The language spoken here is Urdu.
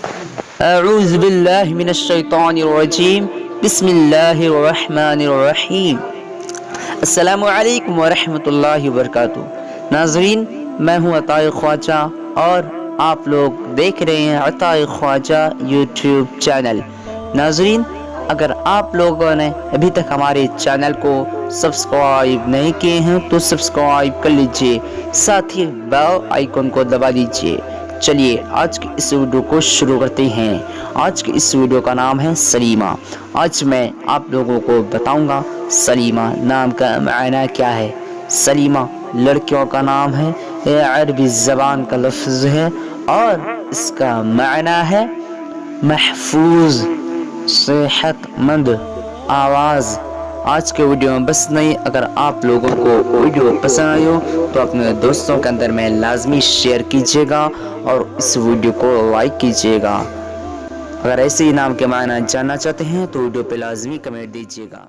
اعوذ باللہ من الشیطان الرجیم بسم اللہ الرحمن الرحیم۔ السلام علیکم ورحمۃ اللہ وبرکاتہ۔ ناظرین، میں ہوں عطا خواجہ اور آپ لوگ دیکھ رہے ہیں عطا خواجہ یوٹیوب چینل۔ ناظرین، اگر آپ لوگوں نے ابھی تک ہمارے چینل کو سبسکرائب نہیں کیے ہیں تو سبسکرائب کر لیجئے، ساتھ ہی بیل آئیکن کو دبا دیجئے۔ چلیے آج کی اس ویڈیو کو شروع کرتے ہیں۔ آج کی اس ویڈیو کا نام ہے سلیمہ۔ آج میں آپ لوگوں کو بتاؤں گا سلیمہ نام کا معنی کیا ہے۔ سلیمہ لڑکیوں کا نام ہے، یہ عربی زبان کا لفظ ہے اور اس کا معنی ہے محفوظ، صحت مند آواز۔ آج کے ویڈیو میں بس نہیں۔ اگر آپ لوگوں کو ویڈیو پسند آئی ہو تو اپنے دوستوں کے اندر میں لازمی شیئر کیجیے گا اور اس ویڈیو کو لائک کیجیے گا۔ اگر ایسے ہی نام کے معنی جاننا چاہتے ہیں تو ویڈیو پہ لازمی کمنٹ دیجیے گا۔